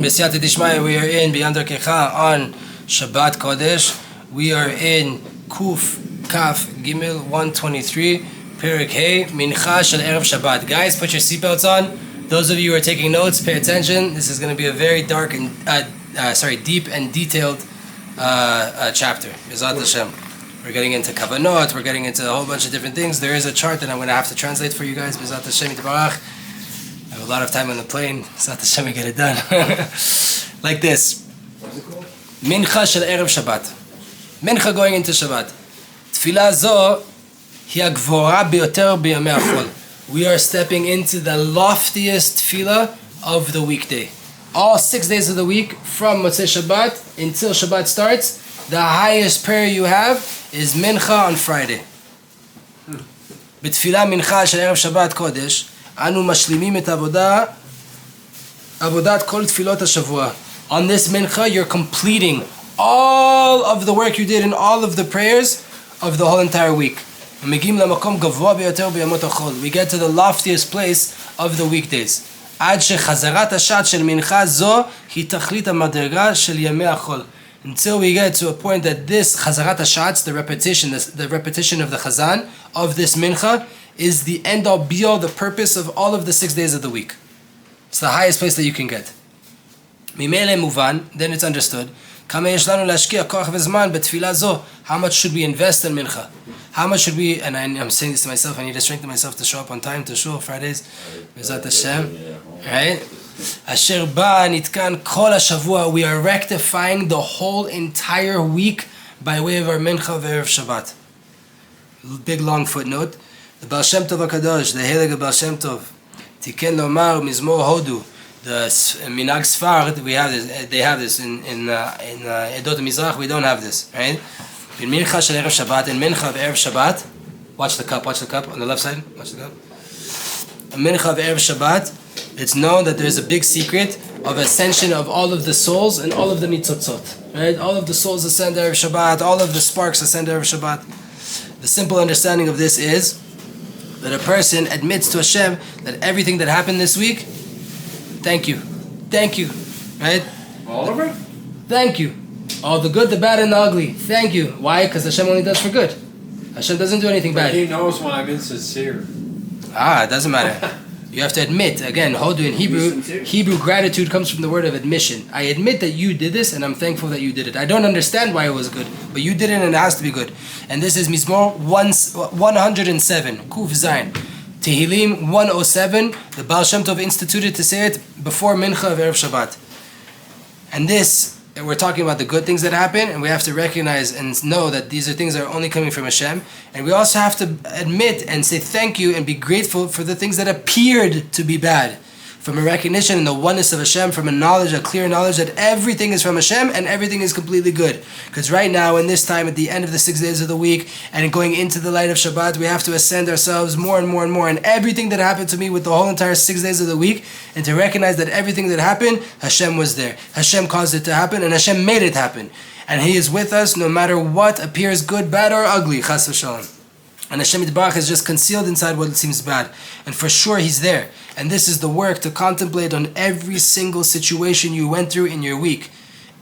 B'siyata Dishmaya, we are in Byam Darkecha on Shabbat Kodesh. We are in Kuf Kaf Gimel 123, Perik Hey, Mincha Shel Erev Shabbat. Guys, put your seatbelts on. Those of you who are taking notes, pay attention. This is going to be a very dark and deep and detailed chapter. B'ezrat Hashem. We're getting into kavanot. We're getting into a whole bunch of different things. There is a chart that I'm going to have to translate for you guys. B'ezrat Hashem Yitbarach. I have a lot of time on the plane. B'ezrat Hashem, we get it done. Like this. What's it called? Mincha shel Erev Shabbat. Mincha going into Shabbat. Tfilah zo hi hagvora biyoter biyamei hachol. We are stepping into the loftiest tefillah of the weekday. All 6 days of the week, from Motzei Shabbat until Shabbat starts, the highest prayer you have is Mincha on Friday. B'tfilah Mincha shel Erev Shabbat Kodesh, anu mashlimim et avodat kol tfilot hashavua. On this Mincha, you're completing all of the work you did in all of the prayers of the whole entire week. We get to the loftiest place of the weekdays. Until we get to a point that this chazarat hashatz, the repetition of the chazan of this mincha, is the end all be all, the purpose of all of the 6 days of the week. It's the highest place that you can get. Then it's understood. How much should we invest in mincha? How much should we, and I'm saying this to myself, I need to strengthen myself to show up on time to shul Fridays. B'ezrat Hashem. Right? Asher ba nitkan kol hashavua. We are rectifying the whole entire week by way of our mincha v'erev Shabbat. Big long footnote. The Baal Shem Tov HaKadosh, the Heilige Baal Shem Tov, Tiken Lomar Mizmor Hodu. The Minag Sfard, we have this. They have this in Edot Mizrach. We don't have this, right? In Mincha Shel Erev Shabbat, in Mincha of Erev Shabbat, watch the cup on the left side. Watch the cup. In Mincha of Erev Shabbat, it's known that there's a big secret of ascension of all of the souls and all of the nitzotzot, right? All of the souls ascend to Erev Shabbat. All of the sparks ascend to Erev Shabbat. The simple understanding of this is that a person admits to Hashem that everything that happened this week, thank you, right? All of it? Thank you. All the good, the bad, and the ugly. Thank you. Why? Because Hashem only does for good. Hashem doesn't do anything bad. He knows when I'm insincere. It doesn't matter. You have to admit. Again, hodu in Hebrew gratitude comes from the word of admission. I admit that you did this, and I'm thankful that you did it. I don't understand why it was good, but you did it, and it has to be good. And this is Mizmor 107, Kuf Zayin. Tehillim 107, the Baal Shem Tov instituted to say it before Mincha of Erev Shabbat. And this, we're talking about the good things that happen, and we have to recognize and know that these are things that are only coming from Hashem. And we also have to admit and say thank you and be grateful for the things that appeared to be bad. From a recognition in the oneness of Hashem, from a knowledge, a clear knowledge that everything is from Hashem and everything is completely good. Because right now, in this time, at the end of the 6 days of the week, and going into the light of Shabbat, we have to ascend ourselves more and more and more. And everything that happened to me with the whole entire 6 days of the week, and to recognize that everything that happened, Hashem was there. Hashem caused it to happen, and Hashem made it happen. And He is with us no matter what appears good, bad, or ugly. Chas v'shalom. And Hashem Yitbarach is just concealed inside what seems bad. And for sure He's there. And this is the work to contemplate on every single situation you went through in your week.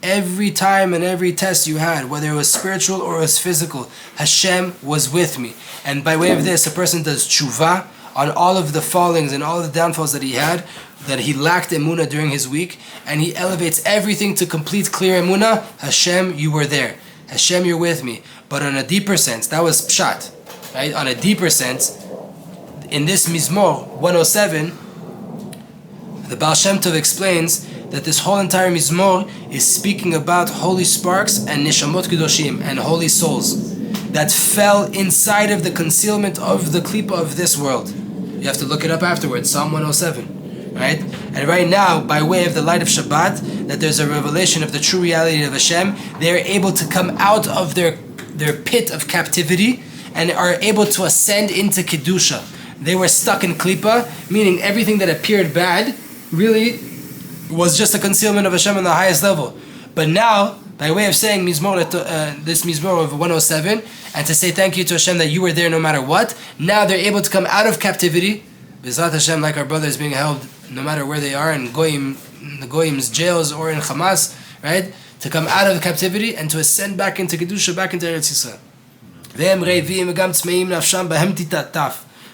Every time and every test you had, whether it was spiritual or it was physical, Hashem was with me. And by way of this, a person does tshuva on all of the fallings and all of the downfalls that he had, that he lacked emunah during his week, and he elevates everything to complete clear emunah. Hashem, you were there. Hashem, you're with me. But on a deeper sense, that was pshat. Right? On a deeper sense, in this Mizmor 107, the Baal Shem Tov explains that this whole entire Mizmor is speaking about holy sparks and Neshamot Kedoshim and holy souls that fell inside of the concealment of the klipa of this world. You have to look it up afterwards, Psalm 107. Right? And right now, by way of the light of Shabbat, that there's a revelation of the true reality of Hashem, they're able to come out of their pit of captivity and are able to ascend into Kedusha. They were stuck in Klippa, meaning everything that appeared bad really was just a concealment of Hashem on the highest level. But now, by way of saying this Mizmor of 107, and to say thank you to Hashem that you were there no matter what, now they're able to come out of captivity, B'ezrat Hashem, like our brothers being held no matter where they are, and Goyim in the Goyim's jails or in Hamas, right? To come out of captivity and to ascend back into Kedusha, back into Eretz Yisrael.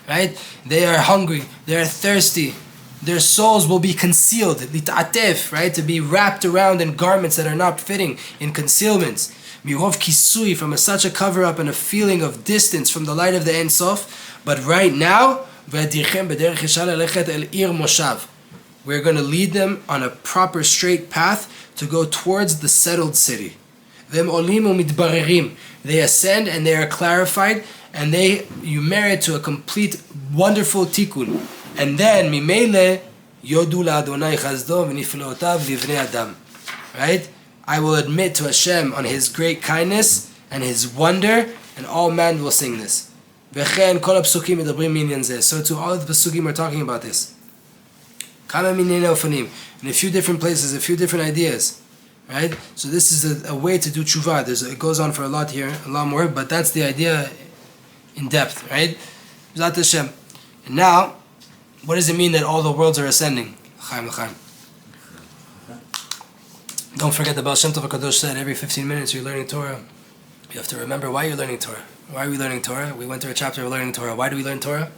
Right? They are hungry, they are thirsty, their souls will be concealed, right? To be wrapped around in garments that are not fitting, in concealments. Mirov kisui, from such a cover-up and a feeling of distance from the light of the Ein Sof. But right now, we're going to lead them on a proper straight path to go towards the settled city. They ascend and they are clarified, and you merit to a complete, wonderful tikkun. And then, mimele yodu la'Adonai chazdo v'nifleotav livnei adam. Right? I will admit to Hashem on His great kindness and His wonder, and all man will sing this. V'chen kol ha'psukim medabrim minyan zeh. So too, all of the psukim are talking about this. Kama minyan ofanim. In a few different places, a few different ideas. Right? So this is a way to do tshuva. It goes on for a lot here, a lot more, but that's the idea in depth, right? B'zat Hashem. And now, what does it mean that all the worlds are ascending? L'chaim, l'chaim. Don't forget the Baal Shem Tov HaKadosh said every 15 minutes you're learning Torah. You have to remember why you're learning Torah. Why are we learning Torah? We went through a chapter of learning Torah. Why do we learn Torah?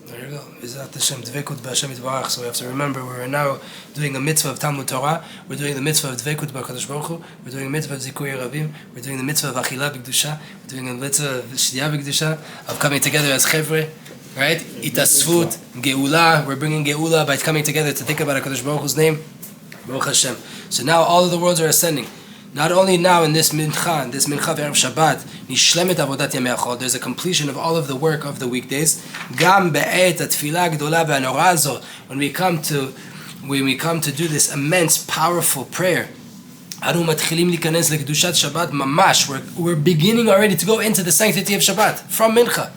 There you go. B'zat Hashem, Dvekut b'Hashem Yitbarach. So we have to remember we're now doing a mitzvah of Talmud Torah. We're doing the mitzvah of Dvekut b'Hakadosh Baruch Hu. We're doing the mitzvah of Zikui Ravim. We're doing the mitzvah of Achila b'Kedusha. We're doing the mitzvah of Shdiya b'Kedusha, of coming together as Chevre. Right? Itasfut, Geula. We're bringing Geula by coming together to think about HaKadosh Baruch Hu's name. Baruch Hashem. So now all of the worlds are ascending. Not only now in this Mincha of Erev Shabbat, Nishlemet Avodat Yamei Achol, there's a completion of all of the work of the weekdays. Gam be'et atfilah gdola ve'anora azot, when we come to do this immense, powerful prayer. Anu matchilim likanes lekdushat Shabbat mamash. We're beginning already to go into the sanctity of Shabbat from Mincha.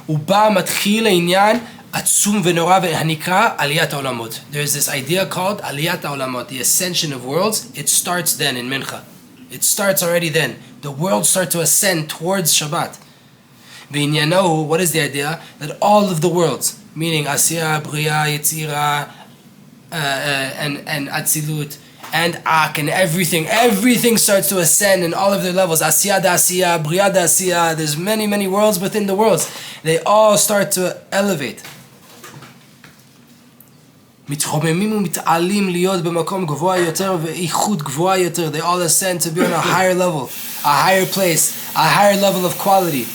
Uba matchil inyan atzum ve'nora ve'hanikra aliyat ha'olamot. There's this idea called aliyat ha'olamot, the ascension of worlds. It starts then in Mincha. It starts already then. The worlds start to ascend towards Shabbat. V'inyanahu, what is the idea? That all of the worlds, meaning Asiyah, Bria, Yetzira, and Atzilut, and Ak, and everything starts to ascend in all of their levels. Asiyah da Asiyah, Bria da Asiyah, there's many, many worlds within the worlds. They all start to elevate. מתחוממים ומתעלים להיות במקום גבוה יותר ואיכות גבוהה יותר. They all ascend to be on a higher level, a higher place, a higher level of quality.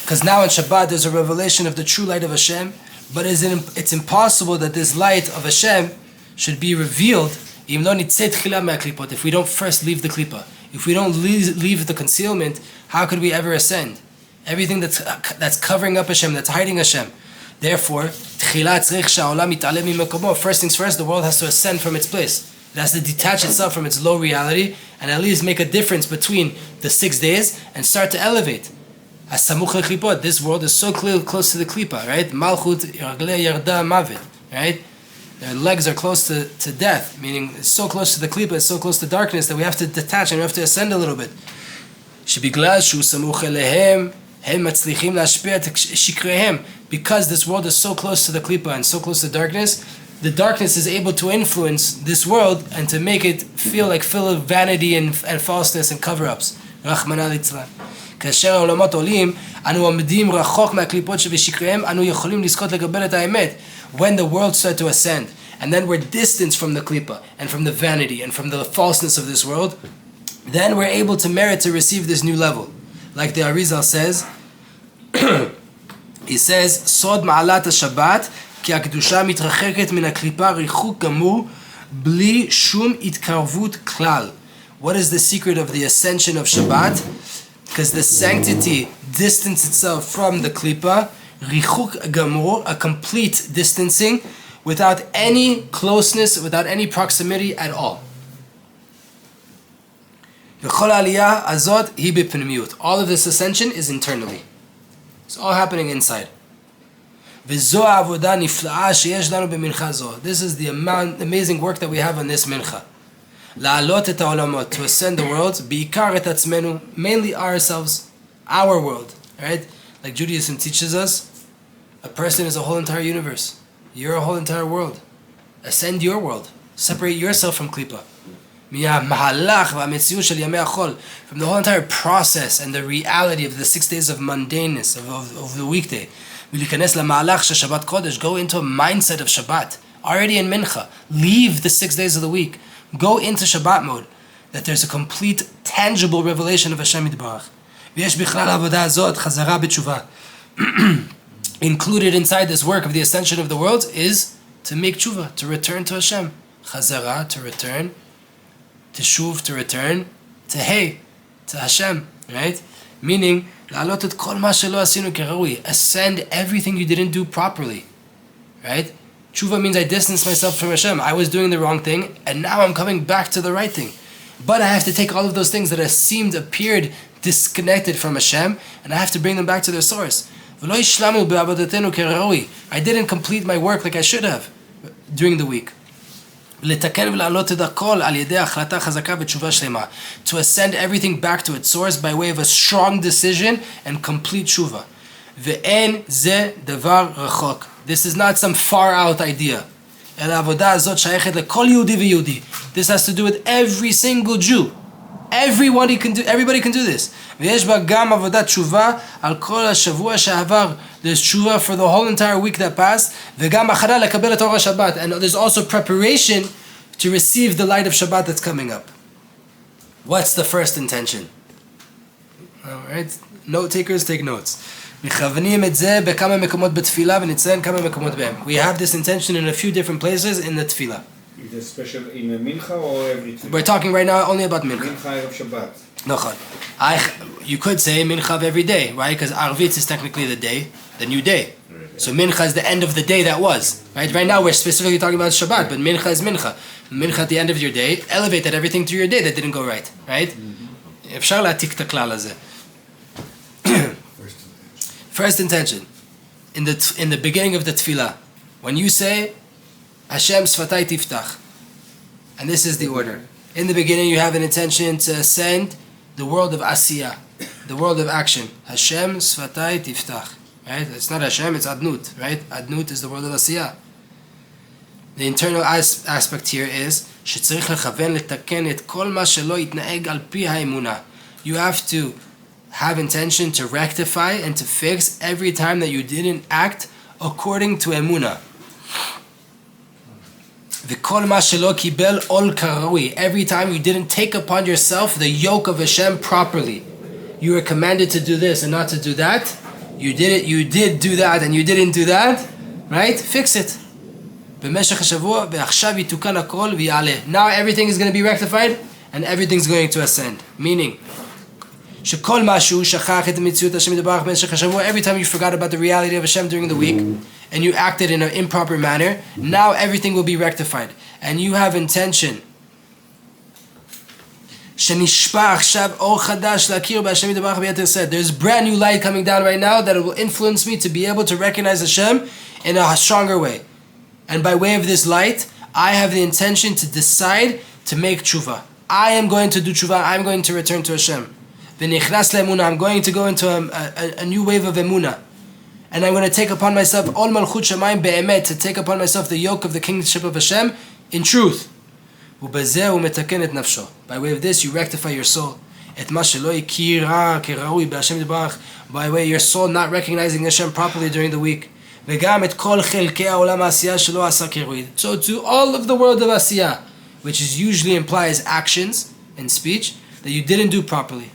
Because now in Shabbat there's a revelation of the true light of Hashem, but it's impossible that this light of Hashem should be revealed if we don't first leave the klipa. If we don't leave the concealment, how could we ever ascend? Everything that's covering up Hashem, that's hiding Hashem. Therefore, first things first, the world has to ascend from its place. It has to detach itself from its low reality and at least make a difference between the 6 days and start to elevate. This world is so close to the klipa, right? Malchut yarda mavet, right? Their legs are close to death, meaning it's so close to the klipa, it's so close to darkness that we have to detach and we have to ascend a little bit. Because this world is so close to the klipa and so close to darkness, the darkness is able to influence this world and to make it feel of vanity and falseness and cover-ups. Rahmana litzlan. כאשר העולמות עולים, אנו עומדים רחוק מהקליפות שבשקריהם, אנו יכולים לזכות לקבל את האמת. When the worlds start to ascend, and then we're distanced from the klipa and from the vanity and from the falseness of this world, then we're able to merit to receive this new level. Like the Arizal says, he says, סוד מעלת השבת, כי הקדושה מתרחקת מן הקליפה ריחוק גמור, בלי שום התקרבות כלל. What is the secret of the ascension of Shabbat? Because the sanctity distances itself from the klipa, richuk gamur, a complete distancing, without any closeness, without any proximity at all. All of this ascension is internally. It's all happening inside. This is the amazing work that we have on this mincha. To ascend the world, mainly ourselves, our world, right? Like Judaism teaches us, a person is a whole entire universe. You're a whole entire world. Ascend your world. Separate yourself from Klippa. From the whole entire process and the reality of the 6 days of mundaneness of the weekday. Go into a mindset of Shabbat. Already in Mincha. Leave the 6 days of the week. Go into Shabbat mode. That there's a complete, tangible revelation of Hashem Yitbarach. Included inside this work of the ascension of the world is to make tshuva, to return to Hashem. Chazara, to return. Teshuv, to return. Tehei, to Hashem. Right? Meaning, ascend everything you didn't do properly. Right? Tshuva means I distance myself from Hashem. I was doing the wrong thing, and now I'm coming back to the right thing. But I have to take all of those things that appeared disconnected from Hashem, and I have to bring them back to their source. I didn't complete my work like I should have during the week. To ascend everything back to its source by way of a strong decision and complete tshuva. This is not some far out idea. This has to do with every single Jew. Everybody can do this. There's tshuva for the whole entire week that passed. And there's also preparation to receive the light of Shabbat that's coming up. What's the first intention? Alright, note takers take notes. We have this intention in a few different places in the tefillah. Is it special in a Mincha or every tefillah? We're talking right now only about Mincha. Mincha of Shabbat. No, you could say Mincha of every day, right? Because Arvitz is technically the new day. So Mincha is the end of the day that was. Right now we're specifically talking about Shabbat, but Mincha is Mincha. Mincha at the end of your day, elevated everything through your day that didn't go right. Right? אפשר להעתיק את הכלל הזה. First intention, in the beginning of the tefillah, when you say, Hashem Sfatai Tiftach, and this is the order. In the beginning, you have an intention to ascend the world of Asiyah, the world of action. Hashem Sfatai Tiftach, right? It's not Hashem, it's Adnut, right? Adnut is the world of Asiyah. The internal aspect here is, שצריך לכוון לתקן את כל מה שלא יתנהג על פי האמונה. You have to have intention to rectify and to fix every time that you didn't act according to emunah. וכל מה שלא קיבל עול כראוי. Every time you didn't take upon yourself the yoke of Hashem properly. You were commanded to do this and not to do that. You did do that and you didn't do that. Right? Fix it. במשך השבוע, ועכשיו יתוקן הכל ויעלה. Now everything is going to be rectified and everything's going to ascend. Meaning, שכל משהו שכח את המציאות השם יתברך במשך השבוע, every time you forgot about the reality of Hashem during the week, and you acted in an improper manner, now everything will be rectified. And you have intention. שנשפע עכשיו אור חדש להכיר בהשם יתברך ביתר שאת. There's brand new light coming down right now that it will influence me to be able to recognize Hashem in a stronger way. And by way of this light, I have the intention to decide to make tshuva. I am going to do tshuva. I'm going to return to Hashem. V'nichnas le'emunah. I'm going to go into a new wave of emunah. And I'm going to take upon myself ol malchut shamayim be'emet, to take upon myself the yoke of the kingship of Hashem in truth. U'bezeh u'metaken et nafsho. By way of this, you rectify your soul. Et ma shelo ikira keraui b'Hashem yitbarach. By way of your soul not recognizing Hashem properly during the week. וגם את כל חלקי העולם העשייה שלא עשה כראוי. So to all of the world of Asiyah, which is usually implies actions and speech that you didn't do properly.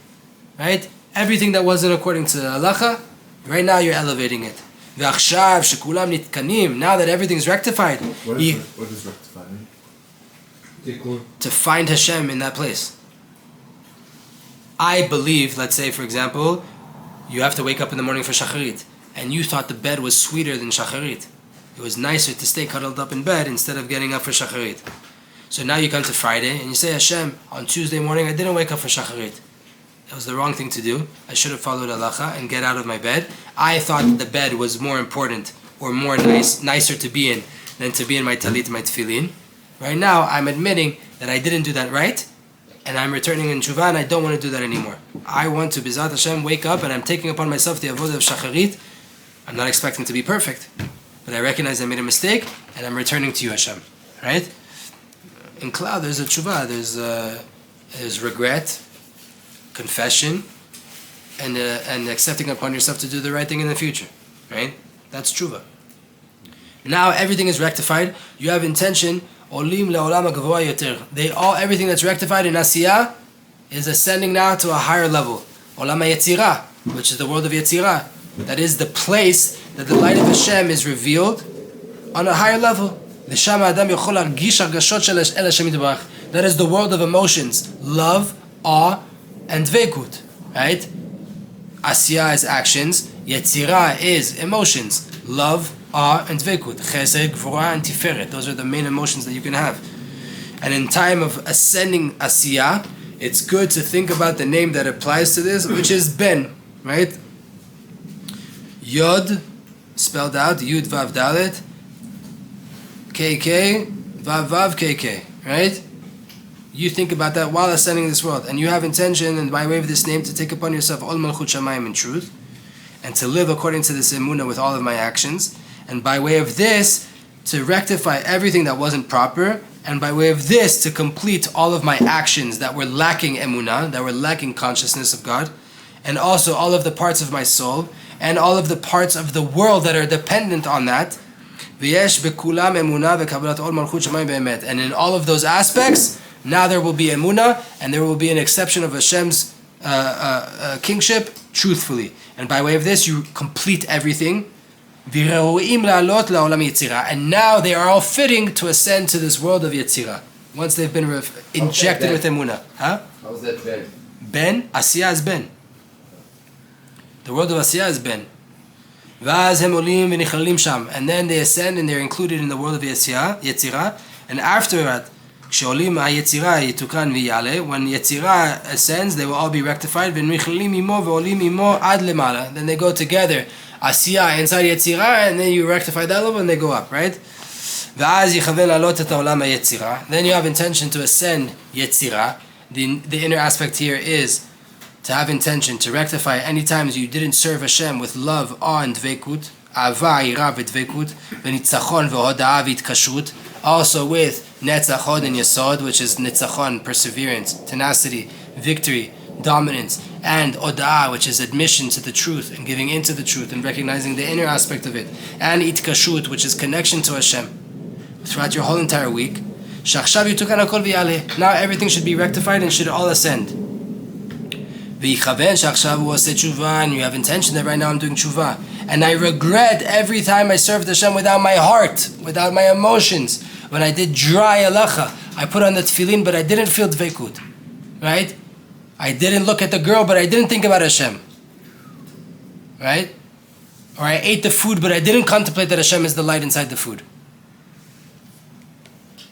Right? Everything that wasn't according to the halacha, right now you're elevating it. ועכשיו שכולם נתקנים, now that everything's rectified. What is rectifying? To find Hashem in that place. I believe, let's say for example, you have to wake up in the morning for shacharit, and you thought the bed was sweeter than shacharit. It was nicer to stay cuddled up in bed instead of getting up for shacharit. So now you come to Friday and you say, Hashem, on Tuesday morning I didn't wake up for shacharit. That was the wrong thing to do. I should have followed halacha and get out of my bed. I thought the bed was more important or more nicer to be in than to be in my talit, my tefillin. Right now I'm admitting that I didn't do that right, and I'm returning in tshuva, and I don't want to do that anymore. I want to, B'ezrat Hashem, wake up, and I'm taking upon myself the avodah of shacharit. I'm not expecting to be perfect, but I recognize I made a mistake, and I'm returning to you, Hashem. right? In Klal, there's a tshuva, there's regret, confession, and accepting upon yourself to do the right thing in the future, right? That's tshuva. Now everything is rectified. You have intention. Olim le'olam hagavoa yoter. Everything that's rectified in Asiyah is ascending now to a higher level. Olam hayetzirah, which is the world of Yetzirah. That is the place that the light of Hashem is revealed on a higher level. That is the world of emotions, love, awe, and dveikut. Right? Asiyah is actions. Yetzirah is emotions, love, awe, and dveikut. Chesed, gvura, and tiferet. Those are the main emotions that you can have. And in time of ascending Asiyah, it's good to think about the name that applies to this, which is Ben. Right? Yod, spelled out, Yud Vav Dalet, KK, Vav Vav KK, right? You think about that while ascending this world, and you have intention, and by way of this name, to take upon yourself all Malchut Shamayim in truth, and to live according to this emunah with all of my actions, and by way of this, to rectify everything that wasn't proper, and by way of this, to complete all of my actions that were lacking emunah, that were lacking consciousness of God, and also all of the parts of my soul, and all of the parts of the world that are dependent on that. And in all of those aspects, now there will be emunah, and there will be an exception of Hashem's kingship truthfully. And by way of this, you complete everything. And now they are all fitting to ascend to this world of Yetzirah. Once they've been injected with emunah. Huh? How's that Ben? Ben? Asiyah is Ben. The world of Asiyah is Ben. And then they ascend and they're included in the world of Yetzirah. And after that, when Yetzirah ascends, they will all be rectified. Then they go together. Asiyah inside Yetzirah, and then you rectify that level and they go up, right? Then you have intention to ascend Yetzirah. The inner aspect here is to have intention to rectify any times you didn't serve Hashem with love, awe, and dveikut, ava, ira, v'dveikut, v'nitzachon, v'hoda'a, v'tkashut, also with netzachon and yesod, which is nitzachon, perseverance, tenacity, victory, dominance, and oda'a, which is admission to the truth and giving into the truth and recognizing the inner aspect of it, and itkashut, which is connection to Hashem throughout your whole entire week. Now everything should be rectified and should all ascend. And you have intention that right now I'm doing tshuva, and I regret every time I served Hashem without my heart, without my emotions. When I did dry halacha, I put on the tefillin, but I didn't feel dveikut, right? I didn't look at the girl, but I didn't think about Hashem, right? Or I ate the food, but I didn't contemplate that Hashem is the light inside the food.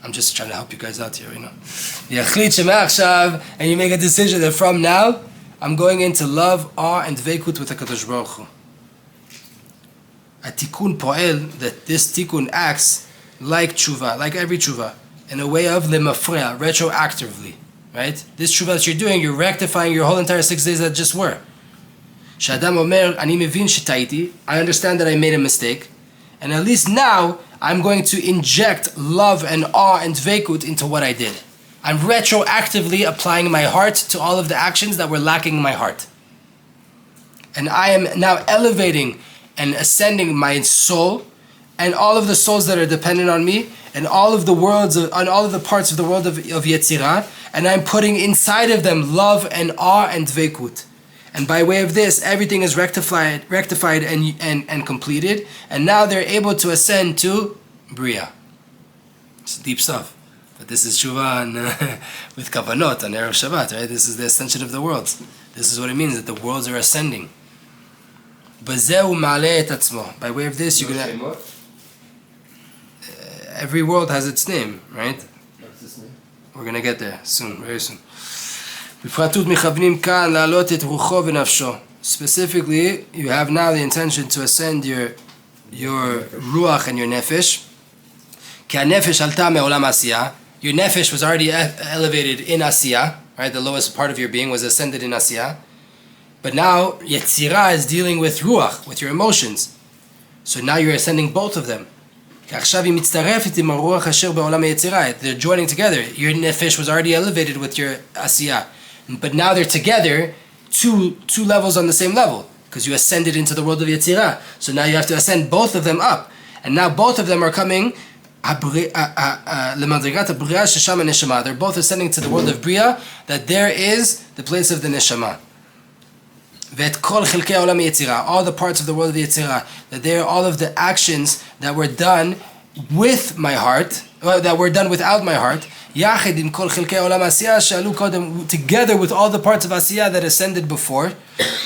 I'm just trying to help you guys out here, you know. And you make a decision that from now, I'm going into love, awe, and dveikut with HaKadosh Baruch Hu. A tikkun po'el, that this tikkun acts like tshuva, like every tshuva, in a way of lemafreya, retroactively, right? This tshuva that you're doing, you're rectifying your whole entire 6 days that just were. Shadam omer, ani mevin shetaiti, I understand that I made a mistake, and at least now, I'm going to inject love and awe and dveikut into what I did. I'm retroactively applying my heart to all of the actions that were lacking in my heart. And I am now elevating and ascending my soul and all of the souls that are dependent on me and all of the worlds, on all of the parts of the world of Yetzirah, and I'm putting inside of them love and awe and dveikut. And by way of this, everything is rectified and completed, and now they're able to ascend to Bria. It's deep stuff. But this is tshuva with kavanot on Erev Shabbat, right? This is the ascension of the worlds. This is what it means, that the worlds are ascending. By way of this, you're gonna... every world has its name, right? What's his name? We're gonna get there soon, very soon. Specifically, you have now the intention to ascend your ruach and your nefesh. Your nefesh was already elevated in Asiyah, right? The lowest part of your being was ascended in Asiyah. But now, Yetzirah is dealing with ruach, with your emotions. So now you're ascending both of them. עכשיו היא מצטרפת עם הרוח אשר בעולם היצירה. They're joining together. Your nefesh was already elevated with your asiyah. But now they're together, two levels on the same level. Because you ascended into the world of Yetzirah. So now you have to ascend both of them up. And now both of them are coming. They're both ascending to the world of Bria, that there is the place of the Neshama. All the parts of the world of Yetzirah, that there are all of the actions that were done with my heart, that were done without my heart, together with all the parts of Asiyah that ascended before,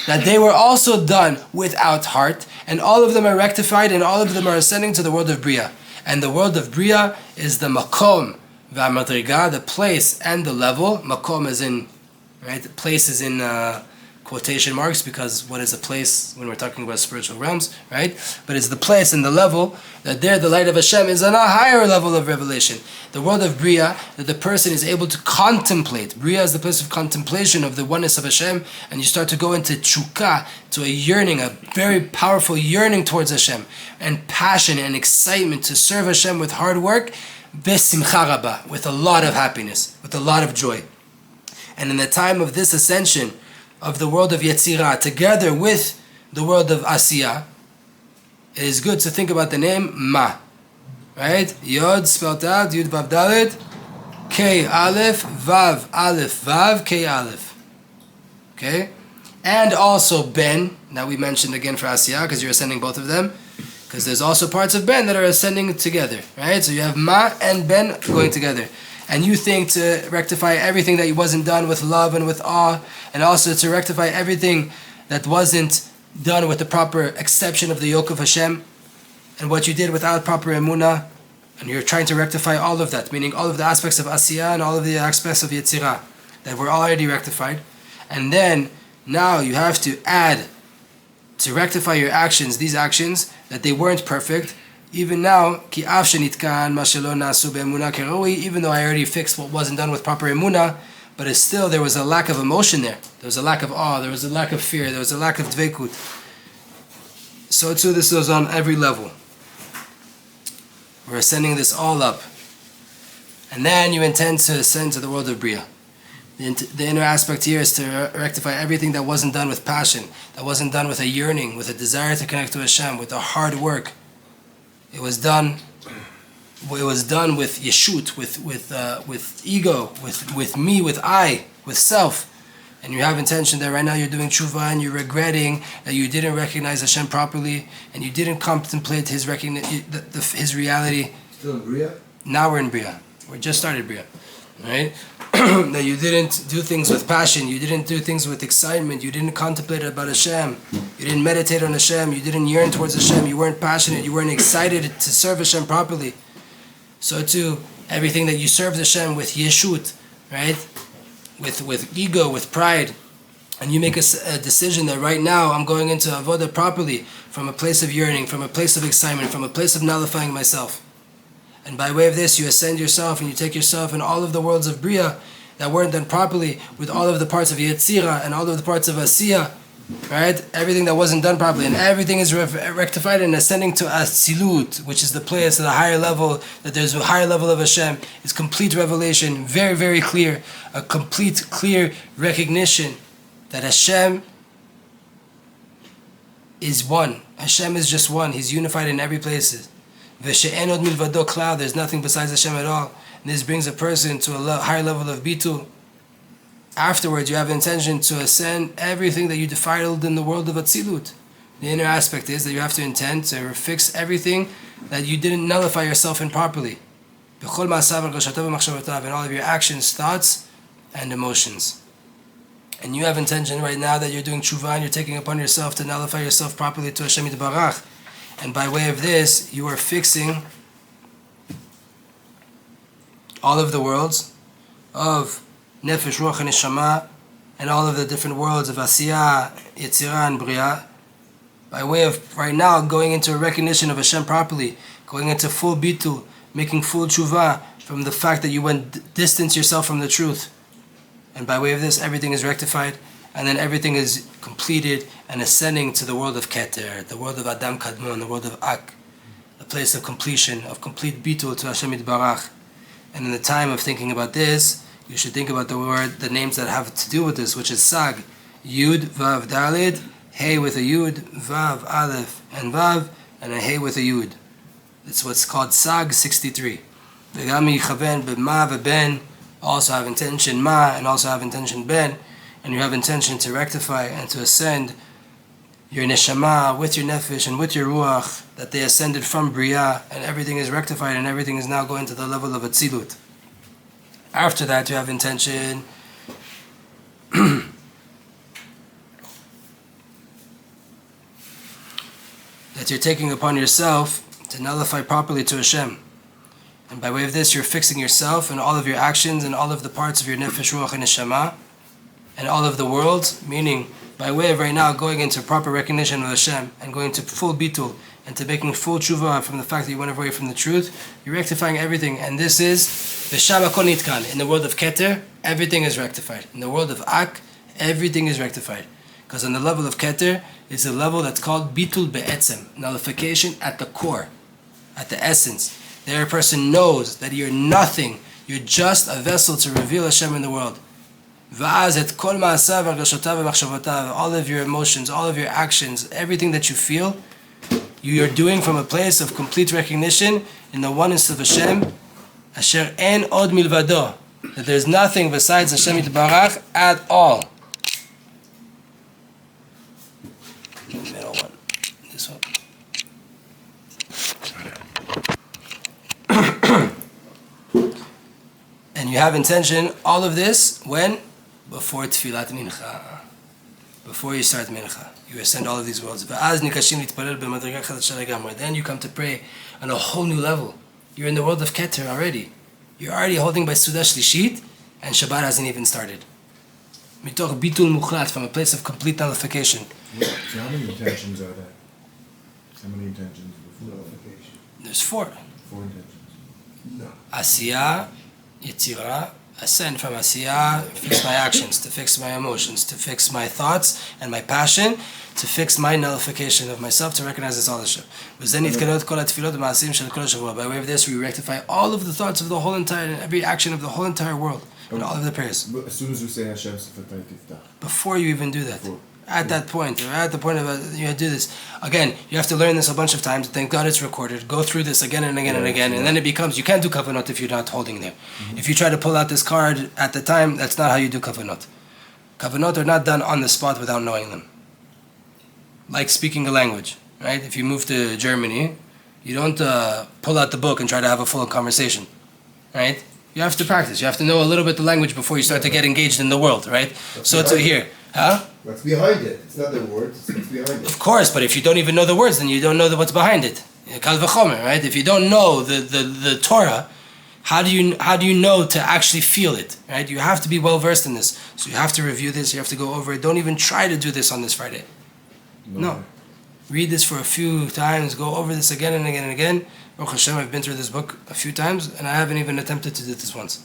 that they were also done without heart, and all of them are rectified, and all of them are ascending to the world of Bria. And the world of Bria is the makom v'amadriga, the place and the level. Makom is in, right? The place is in quotation marks, because what is a place when we're talking about spiritual realms, right? But it's the place and the level that there the light of Hashem is on a higher level of revelation. The world of Bria, that the person is able to contemplate. Bria is the place of contemplation of the oneness of Hashem, and you start to go into tshuka, to a yearning, a very powerful yearning towards Hashem, and passion and excitement to serve Hashem with hard work, v'simcha rabba, with a lot of happiness, with a lot of joy. And in the time of this ascension of the world of Yetzirah together with the world of Asiyah, it is good to think about the name Ma. Right? Yod spelled out, Yud Vav Dalet, K Aleph, Vav Aleph, Vav, K Aleph. Okay? And also Ben, that we mentioned again for Asiyah, because you're ascending both of them. Because there's also parts of Ben that are ascending together. Right? So you have Ma and Ben going together. And you think to rectify everything that wasn't done with love and with awe, and also to rectify everything that wasn't done with the proper exception of the yoke of Hashem, and what you did without proper emunah, and you're trying to rectify all of that, meaning all of the aspects of Asiyah and all of the aspects of Yetzirah that were already rectified. And then now you have to add, to rectify your actions, these actions, that they weren't perfect. Even now, even though I already fixed what wasn't done with proper emunah, but it's still, there was a lack of emotion there. There was a lack of awe, there was a lack of fear, there was a lack of dveikut. So too, this was on every level. We're ascending this all up. And then you intend to ascend to the world of Bria. The inner aspect here is to rectify everything that wasn't done with passion, that wasn't done with a yearning, with a desire to connect to Hashem, with a hard work. It was done with yeshut, with ego, with me, with I, with self. And you have intention that right now you're doing tshuva and you're regretting that you didn't recognize Hashem properly and you didn't contemplate His His reality. Still in Bria? Now we're in Bria. We just started Bria, right? That you didn't do things with passion, you didn't do things with excitement, you didn't contemplate about Hashem, you didn't meditate on Hashem, you didn't yearn towards Hashem, you weren't passionate, you weren't excited to serve Hashem properly. So too, everything that you served Hashem with yeshut, right? With ego, with pride, and you make a decision that right now I'm going into avodah properly, from a place of yearning, from a place of excitement, from a place of nullifying myself. And by way of this, you ascend yourself and you take yourself in all of the worlds of Bria that weren't done properly, with all of the parts of Yetzirah and all of the parts of Asiyah, right? Everything that wasn't done properly, and everything is rectified and ascending to Asilut, which is the place at a higher level, that there's a higher level of Hashem. It's complete revelation, very, very clear, a complete, clear recognition that Hashem is one. Hashem is just one. He's unified in every place. V'she'en od milvado klal, there's nothing besides Hashem at all. And this brings a person to a higher level of bitul. Afterwards, you have intention to ascend everything that you defiled in the world of Atzilut. The inner aspect is that you have to intend to fix everything that you didn't nullify yourself in properly. In all of your actions, thoughts, and emotions. And you have intention right now that you're doing tshuva and you're taking upon yourself to nullify yourself properly to Hashem Yitbarach. And by way of this, you are fixing all of the worlds of Nefesh, Ruach, and Neshama, and all of the different worlds of Asiyah, Yetzirah, and Bria, by way of right now going into a recognition of Hashem properly, going into full bitul, making full tshuva from the fact that you went distance yourself from the truth. And by way of this, everything is rectified, and then everything is completed and ascending to the world of Keter, the world of Adam Kadmon, the world of Ak. a place of completion, of complete bitul to Hashem Yitbarach. And in the time of thinking about this, you should think about the names that have to do with this, which is Sag, Yud, Vav, Dalid, Hey with a Yud, Vav, Aleph, and Vav, and a Hey with a Yud. It's what's called Sag 63. V'gami Chaven b'ma v'ben, also have intention Ma, and also have intention Ben, and you have intention to rectify and to ascend your neshama with your nefesh and with your ruach, that they ascended from Bria, and everything is rectified and everything is now going to the level of Atzilut. After that, you have intention that you're taking upon yourself to nullify properly to Hashem. And by way of this, you're fixing yourself and all of your actions and all of the parts of your nefesh, ruach, and neshama, and all of the world, meaning by way of right now going into proper recognition of Hashem and going to full bitul and to making full tshuva from the fact that you went away from the truth, you're rectifying everything. And this is v'sham hakol nitkan. In the world of Keter, everything is rectified. In the world of Ak, everything is rectified. Because on the level of Keter, it's a level that's called bitul be'etzem, nullification at the core, at the essence. There a person knows that you're nothing, you're just a vessel to reveal Hashem in the world. Va'az et kol ma'asav argashotav v'machshavotav, all of your emotions, all of your actions, everything that you feel, you are doing from a place of complete recognition in the oneness of Hashem, asher en od milvado, that there's nothing besides Hashem Yitbarach at all. Middle one, this one. And you have intention, all of this, when? Before Tfilat Mincha. Before you start Mincha. You ascend all of these worlds. Then you come to pray on a whole new level. You're in the world of Keter already. You're already holding by Sudah Shlishit, and Shabbat hasn't even started. Mitoch bitul muchlat, from a place of complete nullification. So how many intentions are there? How many intentions before nullification? There's 4. 4 intentions. No. Asiyah, Yetzirah, ascend from Asiyah, fix my actions, to fix my emotions, to fix my thoughts and my passion, to fix my nullification of myself, to recognize it's all Hashem. By way of this, we rectify all of the thoughts of the whole entire, and every action of the whole entire world, and all of the prayers. But as soon as you say Hashem Sifatai Tiftach. Before you even do that. At that point, or at the point of you do this. Again, you have to learn this a bunch of times. Thank God it's recorded. Go through this again and again and again. And then it becomes, you can't do kavanot if you're not holding there. Mm-hmm. If you try to pull out this card at the time, that's not how you do kavanot. Kavanot are not done on the spot without knowing them. Like speaking a language, right? If you move to Germany, you don't pull out the book and try to have a full conversation, right? You have to practice. You have to know a little bit the language before you start to get engaged in the world, right? So to here. Huh? What's behind it? It's not the words, it's what's behind it. Of course, but if you don't even know the words, then you don't know what's behind it. Kal v'chomer, right? If you don't know the Torah, how do you know to actually feel it, right? You have to be well versed in this. So you have to review this, you have to go over it. Don't even try to do this on this Friday. No. Read this for a few times, go over this again and again and again. Baruch Hashem, I've been through this book a few times, and I haven't even attempted to do this once.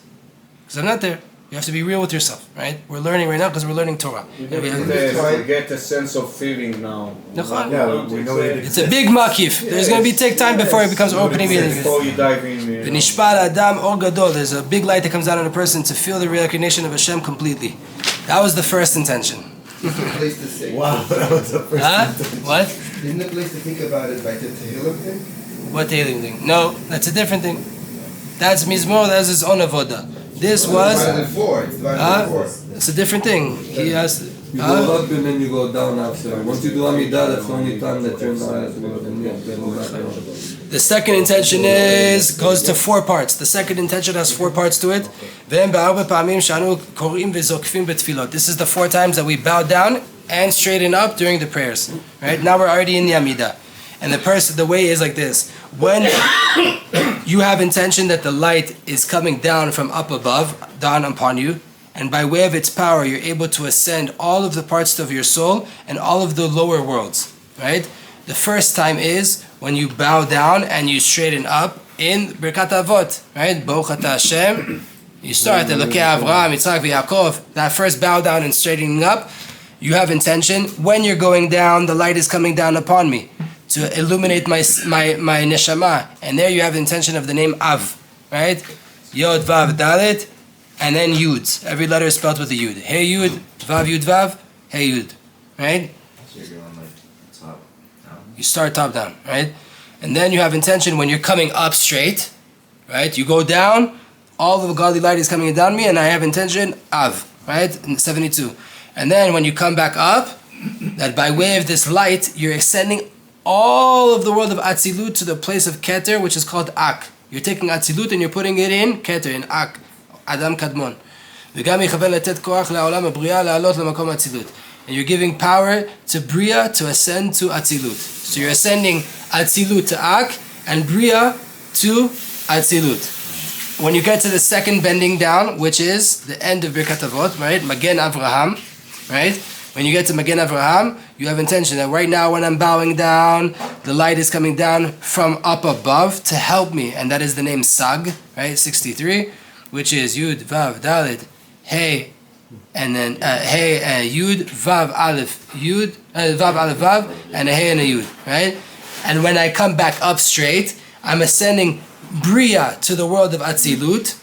Because I'm not there. You have to be real with yourself, right? We're learning right now because we're learning Torah. We get a sense of feeling now. Yeah, we know it. It's a big makif. There's going to take time before it becomes opening. Before you dive in. There's a big light that comes out on a person to feel the recognition of Hashem completely. That was the first intention. Isn't the place to say? Wow, that was the first intention. What? Isn't the place to think about it by the Tehillim thing? What Tehillim thing? No, that's a different thing. That's Mizmor, that's his own avoda. This was... It's a different thing. He has... You go up and then you go down after. Once you do Amidah, that's the only time that you're not... The second intention goes to 4 parts. The second intention has 4 parts to it. This is the 4 times that we bow down and straighten up during the prayers. Right? Now we're already in the Amidah. And the way is like this. When you have intention that the light is coming down from up above, down upon you, and by way of its power, you're able to ascend all of the parts of your soul and all of the lower worlds, right? The first time is when you bow down and you straighten up in Birkat Avot, right? Baruch Ata Hashem. You start Elokei Avraham, Yitzchak, v'Yaakov. That first bow down and straightening up, you have intention. When you're going down, the light is coming down upon me. to illuminate my neshama. And there you have the intention of the name Av, right? Yod, Vav, Dalet, and then Yud. Every letter is spelled with a Yud. Hey Yud, Vav, Yud, Vav, Hey Yud, right? So you're going like top down? You start top down, right? And then you have intention when you're coming up straight, right? You go down, all of the godly light is coming down me, and I have intention Av, right? 72. And then when you come back up, that by way of this light, you're extending all of the world of Atzilut to the place of Keter, which is called Ak. You're taking Atzilut and you're putting it in Keter, in Ak, Adam Kadmon. And you're giving power to Bria to ascend to Atzilut. So you're ascending Atzilut to Ak and Bria to Atzilut. When you get to the second bending down, which is the end of Birkat Avot, right? Magen Avraham, right? When you get to Magen Avraham, you have intention that right now when I'm bowing down, the light is coming down from up above to help me. And that is the name Sag, right? 63, which is Yud, Vav, Dalet, Hey, and then Hey, Yud, Vav, Aleph, Yud, Vav, Aleph, Vav, and a Hey and a Yud, right? And when I come back up straight, I'm ascending Bria to the world of Atzilut,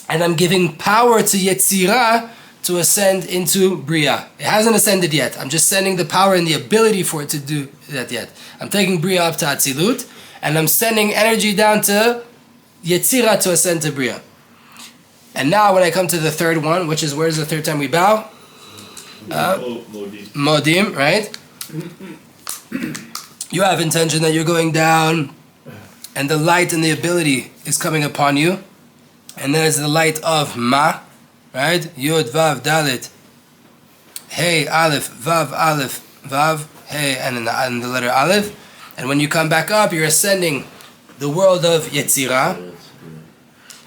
and I'm giving power to Yetzirah to ascend into Bria. It hasn't ascended yet. I'm just sending the power and the ability for it to do that yet. I'm taking Bria up to Atzilut, and I'm sending energy down to Yetzirah to ascend to Bria. And now when I come to the third one, which is where's the third time we bow? Modim, right? You have intention that you're going down, and the light and the ability is coming upon you. And there's the light of Ma, right? Yud, Vav, Dalet, Hey, Aleph, Vav, Hey, and the letter Aleph. And when you come back up, you're ascending the world of Yetzirah.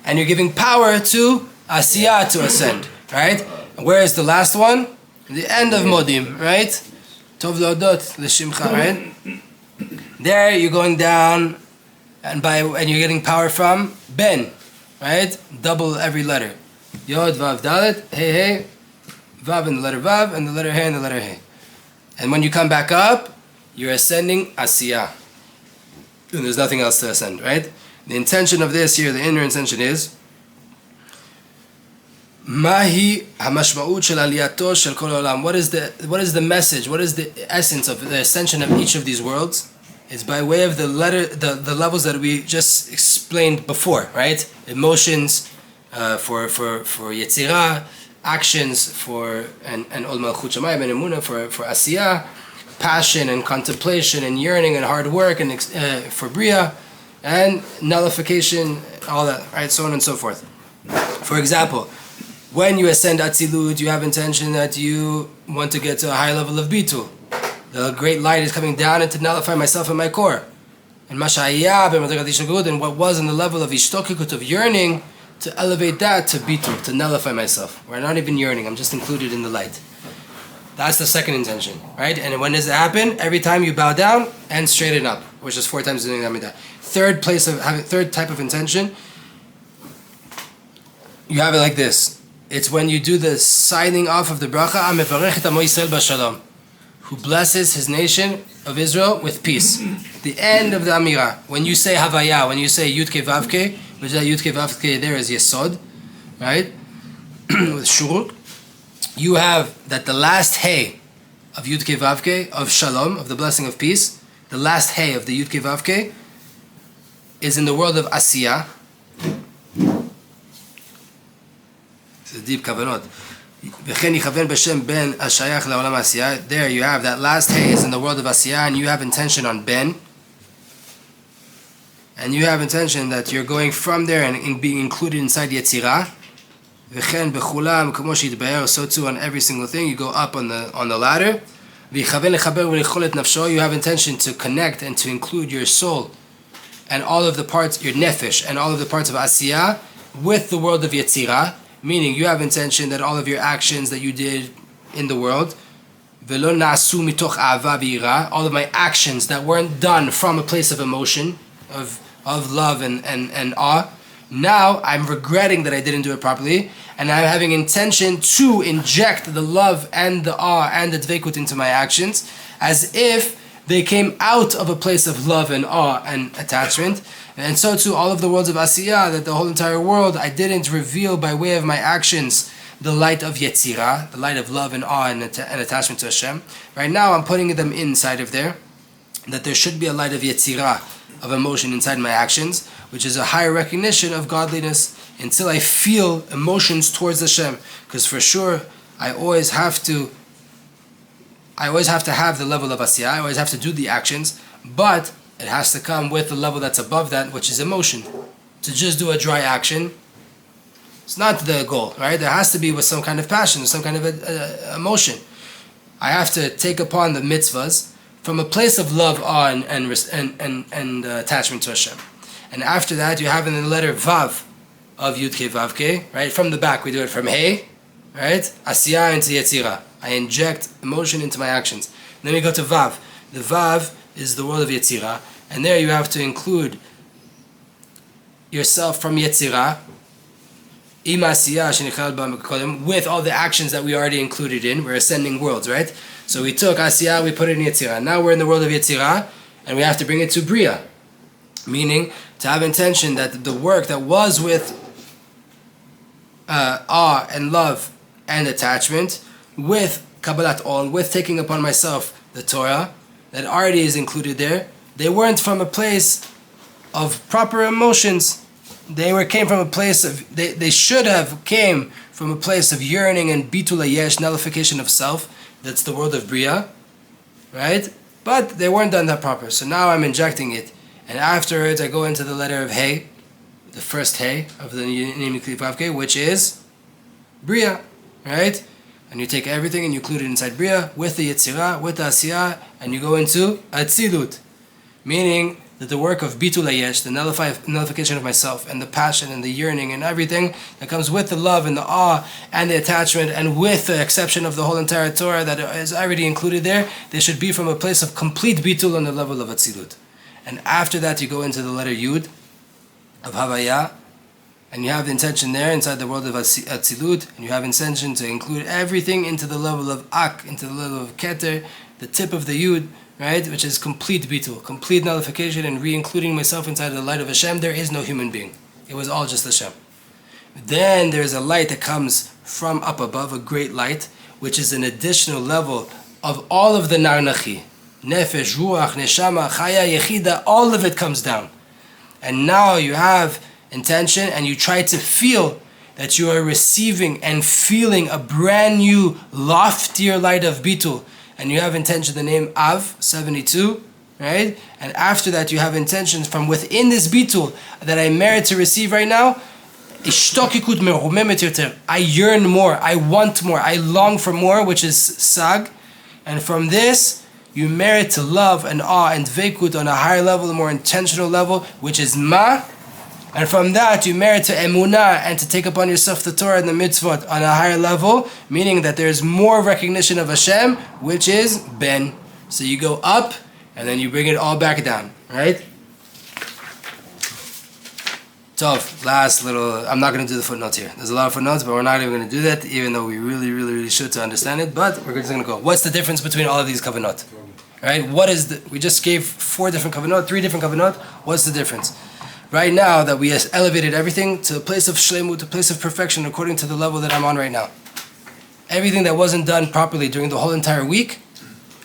And you're giving power to Asiyah to ascend, right? Where is the last one? The end of Modim, right? Tov Lodot, L'Shimcha, right? There you're going down, and you're getting power from Ben, right? Double every letter. Yod, Vav, Dalet, Hey, Vav and the letter Vav, and the letter Hey and the letter Hey. And when you come back up, you're ascending Asiyah. And there's nothing else to ascend, right? The intention of this here, the inner intention is Mahi hamashma'ut shel aliyato shel kol olam. What is the message? What is the essence of the ascension of each of these worlds? It's by way of the levels that we just explained before, right? Emotions for Yetzirah, actions and ol malchut shamayim and emunah for asiyah, passion and contemplation and yearning and hard work and for bria, and nullification, all that, right? So on and so forth. For example, when you ascend Atzilut, you have intention that you want to get to a high level of Bitul. The great light is coming down and to nullify myself and my core. And and what was in the level of Ishtokikut, of yearning, to elevate that to Bitul, to nullify myself. We're not even yearning, I'm just included in the light. That's the second intention, right? And when does it happen? Every time you bow down and straighten up, which is 4 times doing the Amidah. Third type of intention, you have it like this. It's when you do the signing off of the bracha, Amevarech Amo Yisrael Bashalom, who blesses his nation of Israel with peace. The end of the Amirah. When you say Havaya, when you say Yudke Vavke, which that Yudke Vavke there is Yesod, right? With Shuruk. You have that the last Hey of Yudke Vavke, of Shalom, of the blessing of peace, the last Hey of the Yudke Vavke is in the world of Asiyah. It's a deep kavanot. There you have that last Hey is in the world of Asiyah, and you have intention on Ben. And you have intention that you're going from there and being included inside Yetzirah. So too on every single thing, you go up on the ladder. You have intention to connect and to include your soul and all of the parts, your nefesh, and all of the parts of Asiyah with the world of Yetzirah. Meaning you have intention that all of your actions that you did in the world, all of my actions that weren't done from a place of emotion, of love and awe, now I'm regretting that I didn't do it properly, and I'm having intention to inject the love and the awe and the dveikut into my actions, as if they came out of a place of love and awe and attachment. And so too, all of the worlds of Asiyah, that the whole entire world, I didn't reveal by way of my actions the light of Yetzirah, the light of love and awe and attachment to Hashem. Right now, I'm putting them inside of there, that there should be a light of Yetzirah, of emotion inside my actions, which is a higher recognition of godliness until I feel emotions towards Hashem. Because for sure, I always have to have the level of Asiyah, I always have to do the actions, but it has to come with the level that's above that, which is emotion. To just do a dry action, it's not the goal, right? There has to be with some kind of passion, some kind of emotion. I have to take upon the mitzvahs from a place of love, awe, and attachment to Hashem. And after that, you have in the letter Vav of Yud Ke Vav Ke, right? From the back, we do it from Hey, right? Asiyah into Yetzirah. I inject emotion into my actions. Then we go to Vav. The Vav is the world of Yetzirah, and there you have to include yourself from Yetzirah, with all the actions that we already included in. We're ascending worlds, right? So we took Asiyah, we put it in Yetzirah. Now we're in the world of Yetzirah, and we have to bring it to Bria, meaning to have intention that the work that was with awe and love and attachment, with Kabbalat Ol, with taking upon myself the Torah, that already is included there. They weren't from a place of proper emotions. They came from a place of, they should have came from a place of yearning and bitul yesh, nullification of self. That's the world of Bria, right? But they weren't done that proper. So now I'm injecting it. And afterwards I go into the letter of Hey, the first Hey of the Nim Kli Vav Ke, which is Bria, right? And you take everything and you include it inside Bria with the Yetzirah, with the Asiyah, and you go into Atzilut, meaning that the work of Bitul Hayesh, the nullification of myself, and the passion and the yearning and everything that comes with the love and the awe and the attachment, and with the exception of the whole entire Torah that is already included there, they should be from a place of complete Bitul on the level of Atzilut. And after that you go into the letter Yud of Havaya, and you have the intention there inside the world of Atzilut, and you have intention to include everything into the level of Ak, into the level of Keter, the tip of the Yud, right, which is complete Bitul, complete nullification, and re-including myself inside of the light of Hashem. There is no human being. It was all just Hashem. Then there's a light that comes from up above, a great light, which is an additional level of all of the Narnachi. Nefesh, Ruach, Neshama, Chaya, Yechida, all of it comes down. And now you have intention, and you try to feel that you are receiving and feeling a brand new, loftier light of Bitul. And you have intention, the name Av, 72, right? And after that you have intentions from within this Bitul that I merit to receive right now. I yearn more, I want more, I long for more, which is Sag. And from this, you merit to love and awe and Dveikut on a higher level, a more intentional level, which is Ma. And from that, you merit to emunah and to take upon yourself the Torah and the mitzvot on a higher level, meaning that there's more recognition of Hashem, which is ben. So you go up, and then you bring it all back down, right? Tov, last little, I'm not going to do the footnotes here. There's a lot of footnotes, but we're not even going to do that, even though we really should to understand it. But we're just going to go. What's the difference between all of these kavanot? Right? What is the, we just gave 4 different kavanot, 3 different kavanot. What's the difference? Right now that we has elevated everything to a place of shlemut, to a place of perfection according to the level that I'm on right now. Everything that wasn't done properly during the whole entire week,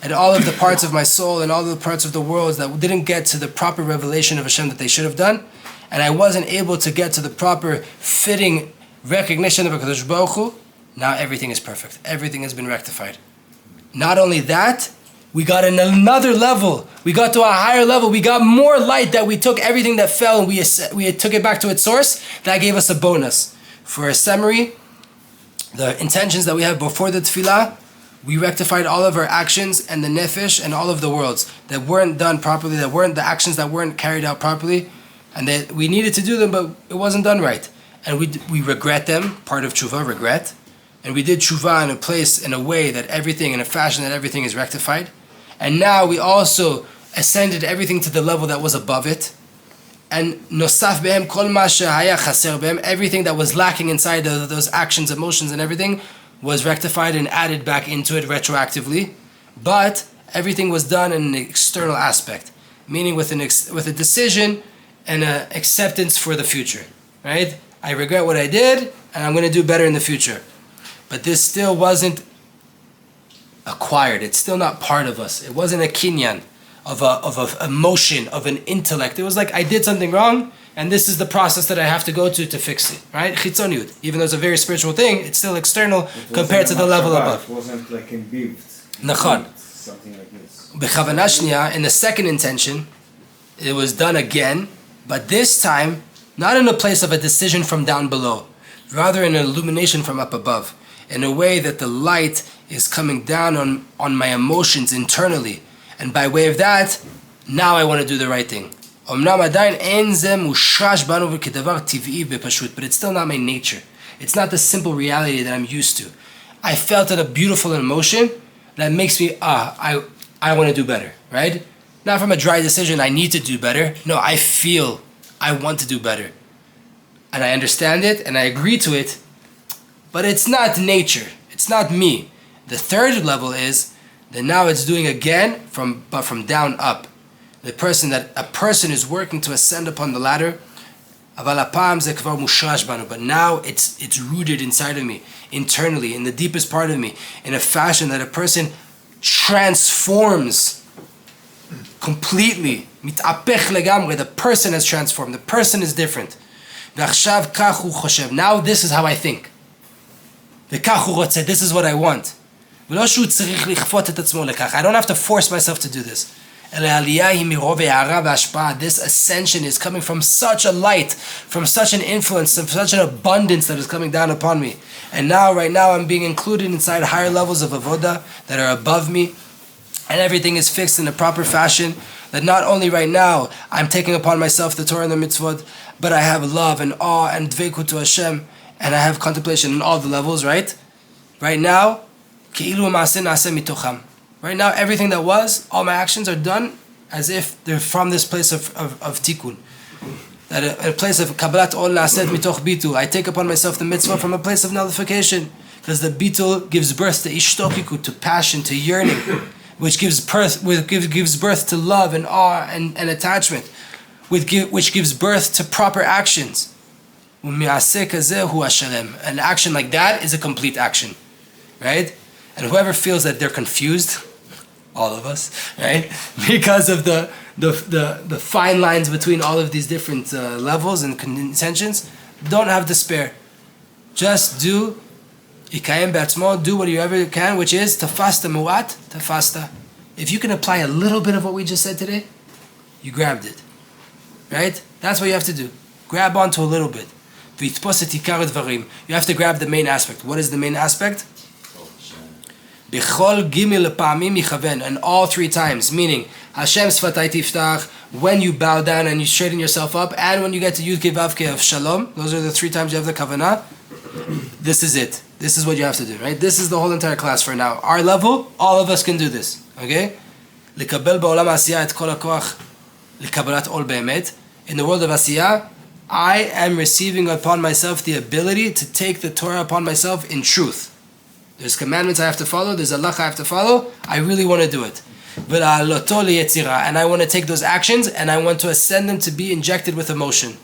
and all of the parts of my soul and all of the parts of the world that didn't get to the proper revelation of Hashem that they should have done, and I wasn't able to get to the proper fitting recognition of HaKadosh Baruch Hu, now everything is perfect. Everything has been rectified. Not only that, we got another level. We got to a higher level. We got more light that we took everything that fell and we took it back to its source. That gave us a bonus. For a summary, the intentions that we have before the tefillah, we rectified all of our actions and the nefesh and all of the worlds that weren't done properly, that weren't the actions that weren't carried out properly, and that we needed to do them, but it wasn't done right. And we regret them, part of tshuva, regret. And we did tshuva in a place, in a way that everything, in a fashion that everything is rectified. And now we also ascended everything to the level that was above it. And nosaf behem kol ma shehaya chaser behem, everything that was lacking inside those actions, emotions, and everything was rectified and added back into it retroactively. But Everything was done in an external aspect, meaning with a decision and an acceptance for the future, right? I regret what I did, and I'm going to do better in the future. But this still wasn't acquired. It's still not part of us. It wasn't a kinyan of a emotion, of an intellect. It was like, I did something wrong, and this is the process that I have to go to fix it, right? Chitzoniut. Even though it's a very spiritual thing, it's still external compared to the level above. It wasn't like in bivt. Nachon. Something like this. B'chavana shniya, in the second intention, it was done again, but this time, not in a place of a decision from down below, rather in an illumination from up above, in a way that the light is coming down on my emotions internally. And by way of that, now I want to do the right thing. But it's still not my nature. It's not the simple reality that I'm used to. I felt a beautiful emotion that makes me, I want to do better, right? Not from a dry decision, I need to do better. No, I feel I want to do better. And I understand it, and I agree to it, but it's not nature. It's not me. The third level is that now it's doing again, but from down up. A person is working to ascend upon the ladder, but now it's rooted inside of me, internally, in the deepest part of me, in a fashion that a person transforms completely. The person has transformed. The person is different. Now this is how I think. This is what I want. I don't have to force myself to do this. This ascension is coming from such a light, from such an influence, from such an abundance that is coming down upon me. And now, right now, I'm being included inside higher levels of avoda that are above me. And everything is fixed in a proper fashion. That not only right now I'm taking upon myself the Torah and the mitzvot, but I have love and awe and dveikut to Hashem, and I have contemplation in all the levels, right? Right now, right now, everything that was, all my actions are done as if they're from this place of tikkun. That a place of kabbalat ol na'aset mitoch bitul. I take upon myself the mitzvah from a place of nullification, because the bitul gives birth to ishtokikut, to passion, to yearning, which gives birth to love and awe and attachment, which gives birth to proper actions. An action like that is a complete action, right? And whoever feels that they're confused, all of us, right? Because of the fine lines between all of these different levels and intentions, don't have despair. Just do whatever you can, which is tafasta mu'at, tafasta. If you can apply a little bit of what we just said today, you grabbed it, right? That's what you have to do. Grab onto a little bit. You have to grab the main aspect. What is the main aspect? And all three times, meaning Hashem sfatay tiftach, when you bow down and you straighten yourself up, and when you get to Yud Kei Vav Kei of Shalom, those are the three times you have the kavanah. This is it. This is what you have to do, right? This is the whole entire class for now. Our level, all of us can do this, okay? In the world of Asiyah, I am receiving upon myself the ability to take the Torah upon myself in truth. There's commandments I have to follow, there's halacha I have to follow, I really want to do it. And I want to take those actions and I want to ascend them to be injected with emotion.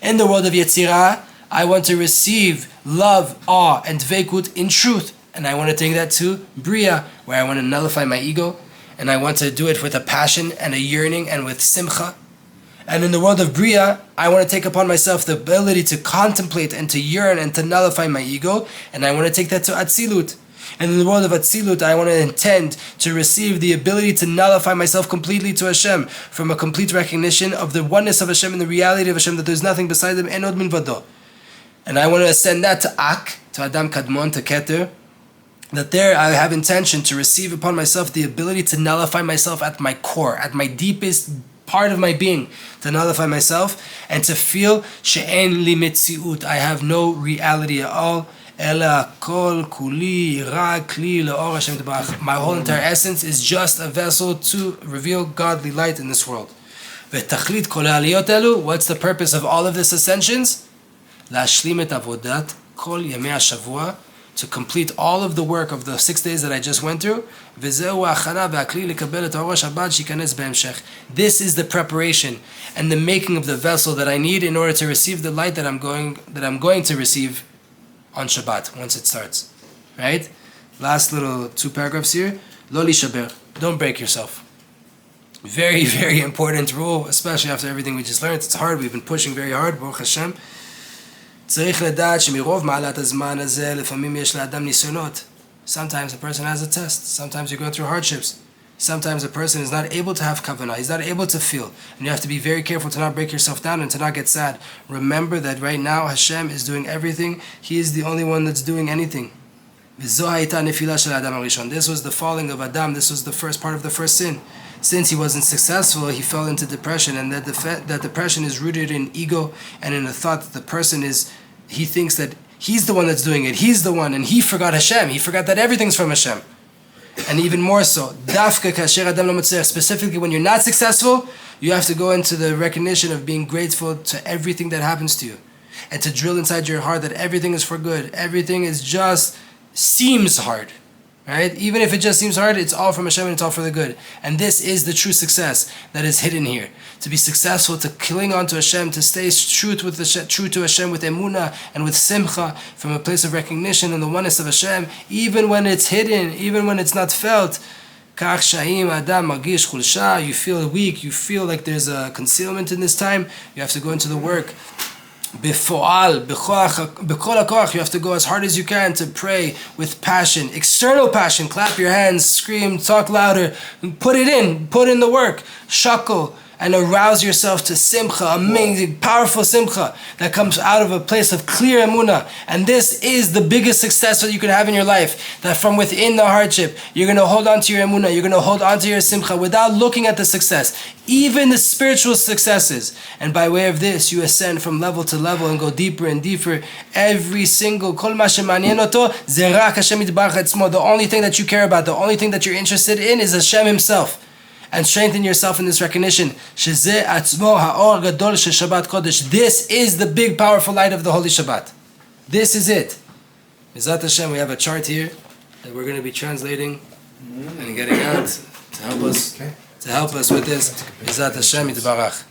In the world of Yetzirah, I want to receive love, awe, and dveikut in truth. And I want to take that to Bria, where I want to nullify my ego, and I want to do it with a passion and a yearning and with simcha. And in the world of Bria, I want to take upon myself the ability to contemplate and to yearn and to nullify my ego, and I want to take that to Atzilut. And in the world of Atzilut, I want to intend to receive the ability to nullify myself completely to Hashem, from a complete recognition of the oneness of Hashem and the reality of Hashem, that there's nothing beside Him, enod milvado. And I want to ascend that to Ak, to Adam Kadmon, to Keter, that there I have intention to receive upon myself the ability to nullify myself at my core, at my deepest part of my being, to nullify myself and to feel she'en li metziut, I have no reality at all. Ela kol kuli ra kli le'or Hashem tbarach. My whole entire essence is just a vessel to reveal godly light in this world. V'tachlit kol ha'aliyot elu. What's the purpose of all of this ascensions? La'ashlim et avodat kol yemei hashavua, to complete all of the work of the 6 days that I just went through. This is the preparation and the making of the vessel that I need in order to receive the light that I'm going to receive on Shabbat once it starts. Right? Last little 2 paragraphs here. Lo lishaber. Don't break yourself. Very, very important rule, especially after everything we just learned. It's hard. We've been pushing very hard. Baruch Hashem. Sometimes a person has a test. Sometimes you're going through hardships. Sometimes a person is not able to have kavanah. He's not able to feel. And you have to be very careful to not break yourself down and to not get sad. Remember that right now Hashem is doing everything. He is the only one that's doing anything. This was the falling of Adam. This was the first part of the first sin. Since he wasn't successful, he fell into depression, and that depression is rooted in ego and in the thought that the person he thinks that he's the one that's doing it, he's the one, and he forgot Hashem, he forgot that everything's from Hashem. And even more so, specifically when you're not successful, you have to go into the recognition of being grateful to everything that happens to you, and to drill inside your heart that everything is for good, everything is just seems hard. Right? Even if it just seems hard, it's all from Hashem and it's all for the good. And this is the true success that is hidden here. To be successful, to cling on to Hashem, to stay true to Hashem with emunah and with simcha, from a place of recognition and the oneness of Hashem, even when it's hidden, even when it's not felt. You feel weak, you feel like there's a concealment in this time. You have to go into the work. Bifoal, you have to go as hard as you can to pray with passion, external passion. Clap your hands, scream, talk louder, put in the work, shackle, and arouse yourself to simcha, amazing, powerful simcha that comes out of a place of clear emunah. And this is the biggest success that you can have in your life, that from within the hardship, you're going to hold on to your emunah, you're going to hold on to your simcha without looking at the success, even the spiritual successes. And by way of this, you ascend from level to level and go deeper and deeper. Every single, kol ma shemanien oto, ze rak Hashem yitbarach etzmo. The only thing that you care about, the only thing that you're interested in is Hashem Himself. And strengthen yourself in this recognition. Shezeh atzmo ha'or gadol she Shabbat Kodesh. This is the big, powerful light of the Holy Shabbat. This is it. Mizat Hashem, we have a chart here that we're going to be translating and getting out to help us with this. Mizat Hashem yitbarach.